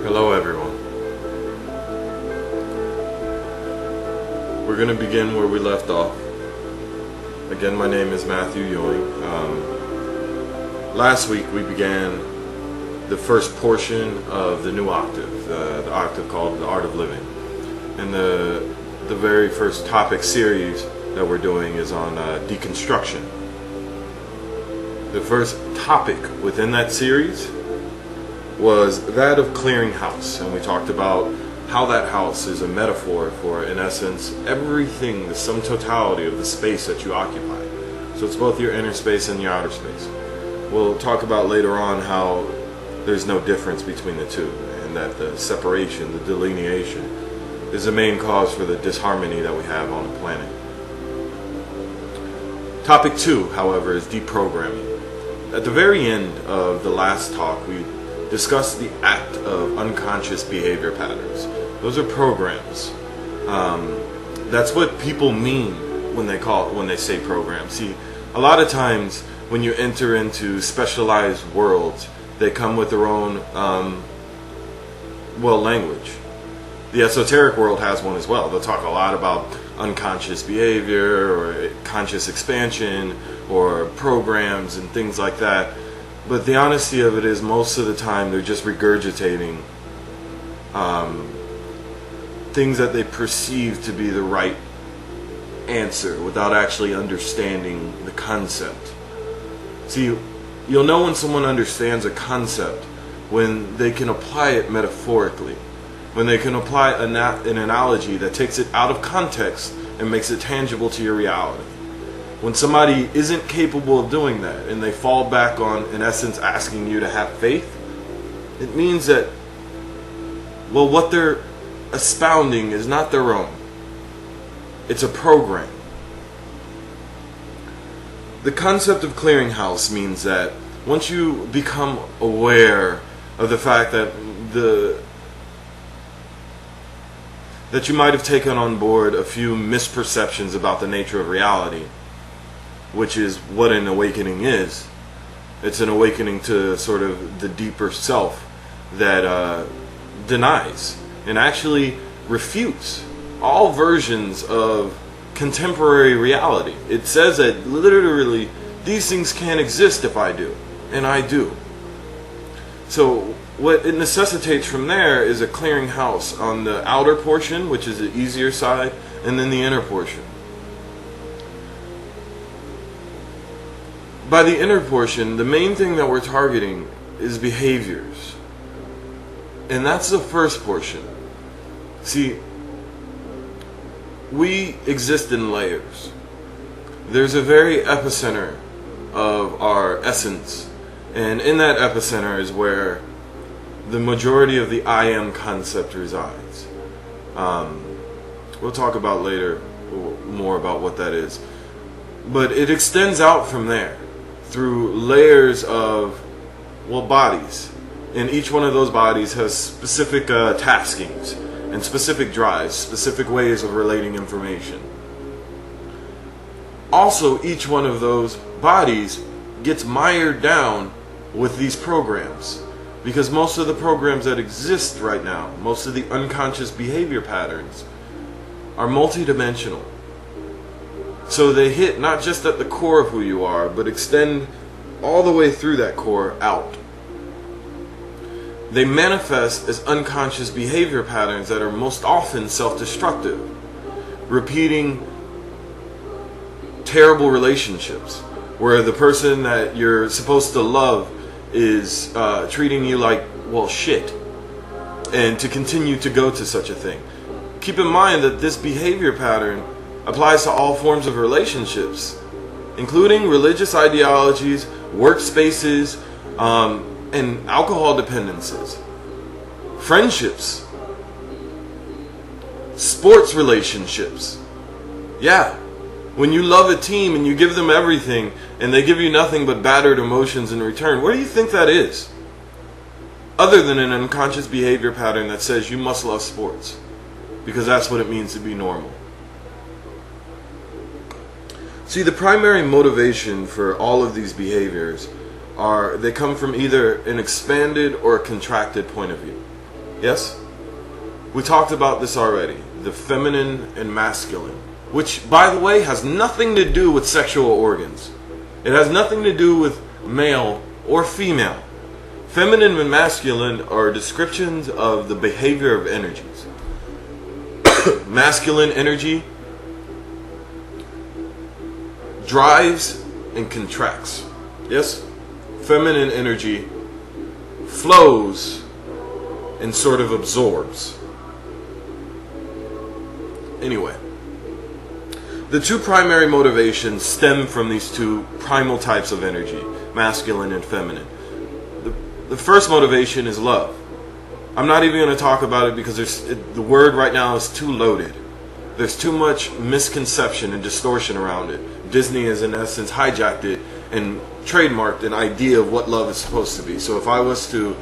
Hello everyone. We're going to begin where we left off. Again, my name is Matthew Ewing. Last week we began the first portion of the new octave, the octave called The Art of Living. And the very first topic series that we're doing is on deconstruction. The first topic within that series was that of clearing house, and we talked about how that house is a metaphor for, in essence, everything, the sum totality of the space that you occupy. So it's both your inner space and your outer space. We'll talk about later on how there's no difference between the two, and that the separation, the delineation, is the main cause for the disharmony that we have on the planet. Topic 2, however, is deprogramming. At the very end of the last talk, we discuss the act of unconscious behavior patterns. Those are programs. That's what people mean when they say programs. See, a lot of times when you enter into specialized worlds, they come with their own language. The esoteric world has one as well. They'll talk a lot about unconscious behavior or conscious expansion or programs and things like that. But the honesty of it is, most of the time they're just regurgitating things that they perceive to be the right answer without actually understanding the concept. See, you'll know when someone understands a concept when they can apply it metaphorically, when they can apply an analogy that takes it out of context and makes it tangible to your reality. When somebody isn't capable of doing that and they fall back on, in essence, asking you to have faith, it means that, well, what they're expounding is not their own. It's a program. The concept of clearing house means that once you become aware of the fact that that you might have taken on board a few misperceptions about the nature of reality, which is what an awakening is. It's an awakening to sort of the deeper self that denies and actually refutes all versions of contemporary reality. It says that literally these things can't exist if I do, and I do. So what it necessitates from there is a clearing house on the outer portion, which is the easier side, and then the inner portion. By the inner portion, the main thing that we're targeting is behaviors. And that's the first portion. See, we exist in layers. There's a very epicenter of our essence. And in that epicenter is where the majority of the I am concept resides. We'll talk about later more about what that is. But it extends out from there through layers of, bodies. And each one of those bodies has specific taskings and specific drives, specific ways of relating information. Also, each one of those bodies gets mired down with these programs, because most of the programs that exist right now, most of the unconscious behavior patterns, are multidimensional. So they hit not just at the core of who you are, but extend all the way through that core out. They manifest as unconscious behavior patterns that are most often self-destructive, repeating terrible relationships where the person that you're supposed to love is treating you like, shit, and to continue to go to such a thing. Keep in mind that this behavior pattern applies to all forms of relationships, including religious ideologies, workspaces, and alcohol dependencies, friendships, sports relationships. Yeah, when you love a team and you give them everything and they give you nothing but battered emotions in return, what do you think that is? Other than an unconscious behavior pattern that says you must love sports because that's what it means to be normal. See, the primary motivation for all of these behaviors they come from either an expanded or a contracted point of view. Yes? We talked about this already. The feminine and masculine. Which, by the way, has nothing to do with sexual organs. It has nothing to do with male or female. Feminine and masculine are descriptions of the behavior of energies. Masculine energy drives and contracts. Yes? Feminine energy flows and sort of absorbs. Anyway, the two primary motivations stem from these two primal types of energy, masculine and feminine. The first motivation is love. I'm not even going to talk about it because the word right now is too loaded. There's too much misconception and distortion around it. Disney has in essence hijacked it and trademarked an idea of what love is supposed to be. So if I was to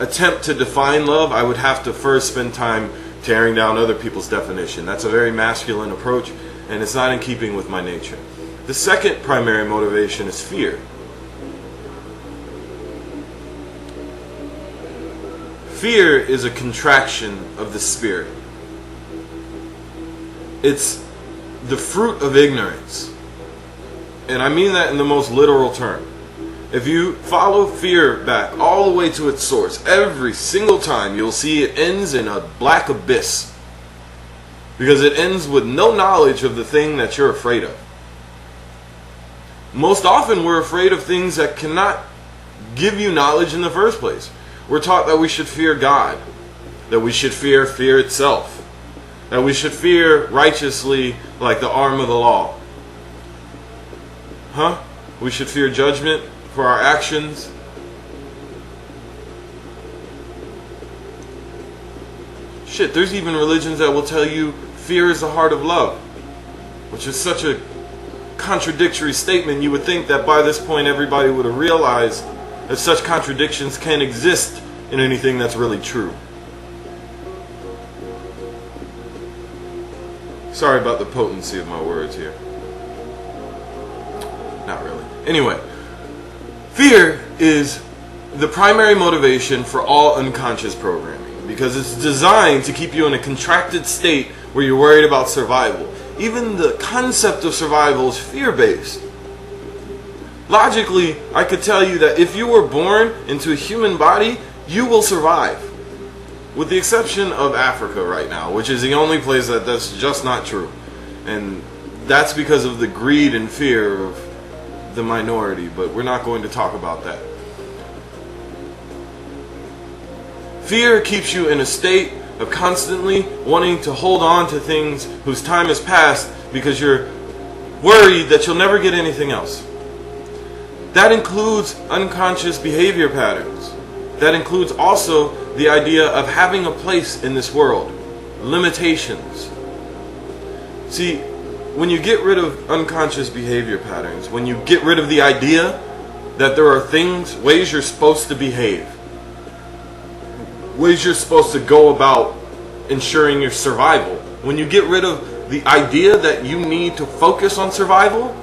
attempt to define love, I would have to first spend time tearing down other people's definition. That's a very masculine approach, and it's not in keeping with my nature. The second primary motivation is fear. Fear is a contraction of the spirit. It's the fruit of ignorance. And I mean that in the most literal term. If you follow fear back all the way to its source, every single time you'll see it ends in a black abyss. Because it ends with no knowledge of the thing that you're afraid of. Most often we're afraid of things that cannot give you knowledge in the first place. We're taught that we should fear God, that we should fear fear itself, that we should fear righteously like the arm of the law. Huh? We should fear judgment for our actions. Shit, there's even religions that will tell you fear is the heart of love, which is such a contradictory statement. You would think that by this point everybody would have realized that such contradictions can't exist in anything that's really true. Sorry about the potency of my words here. Not really. Anyway, fear is the primary motivation for all unconscious programming because it's designed to keep you in a contracted state where you're worried about survival. Even the concept of survival is fear-based. Logically, I could tell you that if you were born into a human body, you will survive. With the exception of Africa right now, which is the only place that's just not true. And that's because of the greed and fear of the minority, but we're not going to talk about that. Fear keeps you in a state of constantly wanting to hold on to things whose time has passed because you're worried that you'll never get anything else. That includes unconscious behavior patterns. That includes also the idea of having a place in this world. Limitations. See, when you get rid of unconscious behavior patterns, when you get rid of the idea that there are things, ways you're supposed to behave, ways you're supposed to go about ensuring your survival, when you get rid of the idea that you need to focus on survival,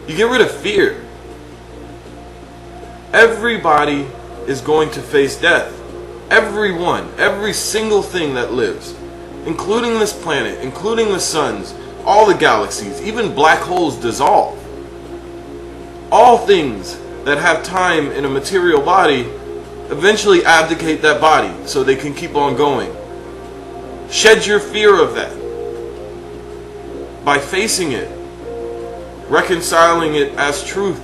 you get rid of fear. Everybody is going to face death. Everyone, every single thing that lives, including this planet, including the suns, all the galaxies, even black holes dissolve. All things that have time in a material body eventually abdicate that body so they can keep on going. Shed your fear of that by facing it, reconciling it as truth,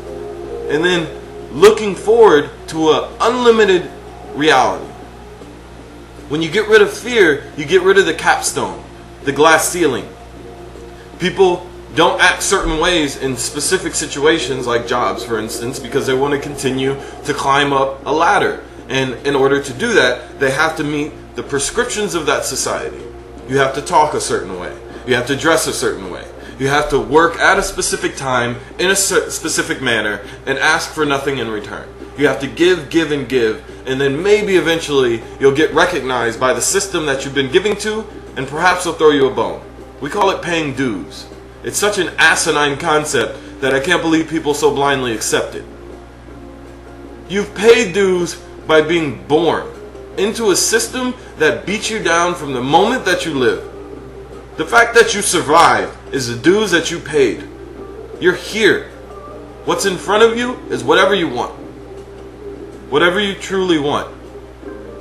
and then looking forward to an unlimited reality. When you get rid of fear, you get rid of the capstone, the glass ceiling. People don't act certain ways in specific situations, like jobs, for instance, because they want to continue to climb up a ladder. And in order to do that, they have to meet the prescriptions of that society. You have to talk a certain way. You have to dress a certain way. You have to work at a specific time, in a specific manner, and ask for nothing in return. You have to give, give, and give, and then maybe eventually you'll get recognized by the system that you've been giving to, and perhaps they'll throw you a bone. We call it paying dues. It's such an asinine concept that I can't believe people so blindly accept it. You've paid dues by being born into a system that beats you down from the moment that you live. The fact that you survived is the dues that you paid. You're here. What's in front of you is whatever you want. Whatever you truly want.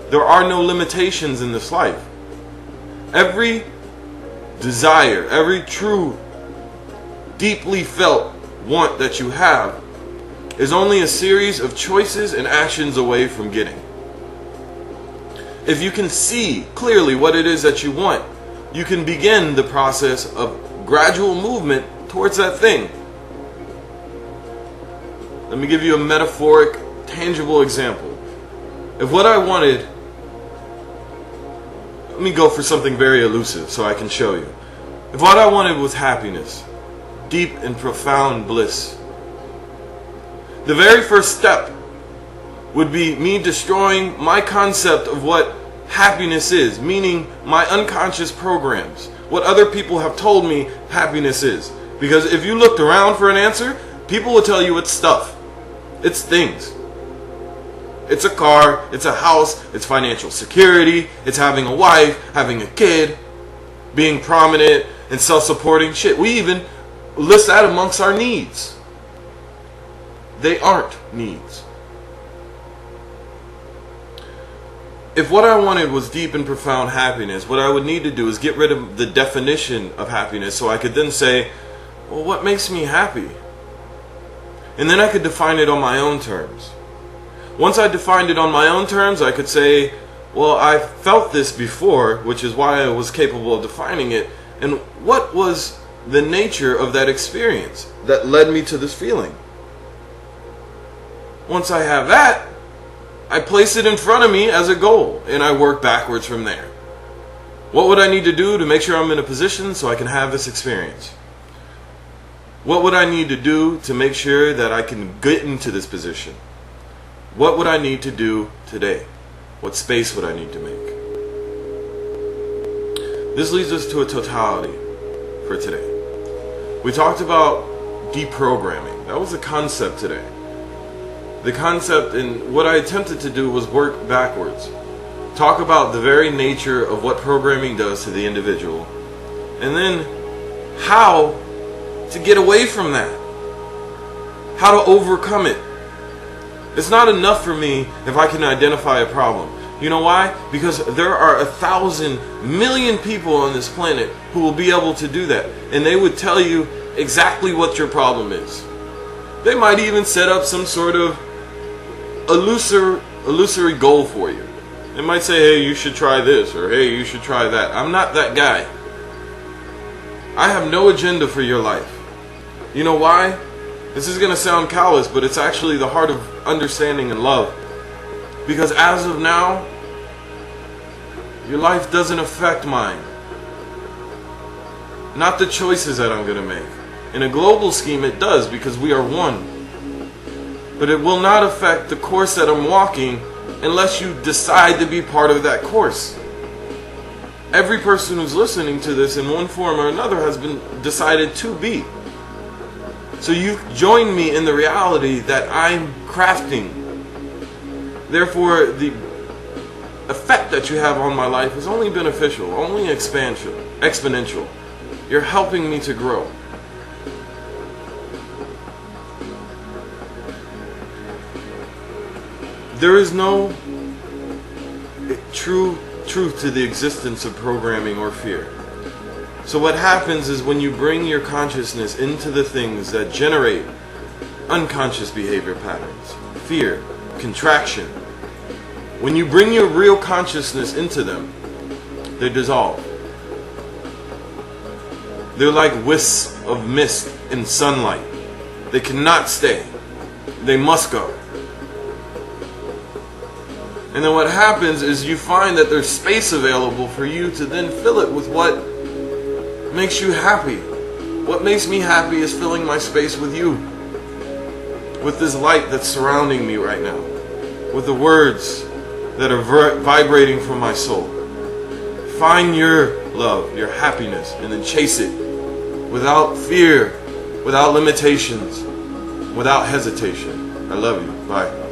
There are no limitations in this life. Every desire, every true, deeply felt want that you have is only a series of choices and actions away from getting. If you can see clearly what it is that you want, you can begin the process of gradual movement towards that thing. Let me give you a metaphoric, tangible example. If what I wanted, let me go for something very elusive so I can show you. If what I wanted was happiness, deep and profound bliss, the very first step would be me destroying my concept of what happiness is, meaning my unconscious programs, what other people have told me happiness is. Because if you looked around for an answer, people will tell you it's stuff. It's things. It's a car, it's a house, it's financial security, it's having a wife, having a kid, being prominent and self-supporting. Shit, we even list that amongst our needs. They aren't needs. If what I wanted was deep and profound happiness, what I would need to do is get rid of the definition of happiness so I could then say, well, what makes me happy? And then I could define it on my own terms. Once I defined it on my own terms, I could say, well, I felt this before, which is why I was capable of defining it. And what was the nature of that experience that led me to this feeling? Once I have that, I place it in front of me as a goal, and I work backwards from there. What would I need to do to make sure I'm in a position so I can have this experience? What would I need to do to make sure that I can get into this position? What would I need to do today? What space would I need to make? This leads us to a totality for today. We talked about deprogramming. That was the concept today. The concept, and what I attempted to do was work backwards. Talk about the very nature of what programming does to the individual. And then how to get away from that. How to overcome it. It's not enough for me if I can identify a problem. You know why? Because there are 1,000 million people on this planet who will be able to do that. And they would tell you exactly what your problem is. They might even set up some sort of illusory goal for you. They might say, hey, you should try this, or hey, you should try that. I'm not that guy. I have no agenda for your life. You know why? This is going to sound callous, but it's actually the heart of understanding and love. Because as of now, your life doesn't affect mine. Not the choices that I'm going to make. In a global scheme, it does, because we are one. But it will not affect the course that I'm walking unless you decide to be part of that course. Every person who's listening to this in one form or another has been decided to be. So you join me in the reality that I'm crafting. Therefore, the effect that you have on my life is only beneficial, only exponential. You're helping me to grow. There is no true truth to the existence of programming or fear. So what happens is when you bring your consciousness into the things that generate unconscious behavior patterns, fear, contraction, when you bring your real consciousness into them, they dissolve. They're like wisps of mist in sunlight. They cannot stay. They must go. And then what happens is you find that there's space available for you to then fill it with what makes you happy. What makes me happy is filling my space with you. With this light that's surrounding me right now. With the words that are vibrating from my soul. Find your love, your happiness, and then chase it. Without fear, without limitations, without hesitation. I love you. Bye.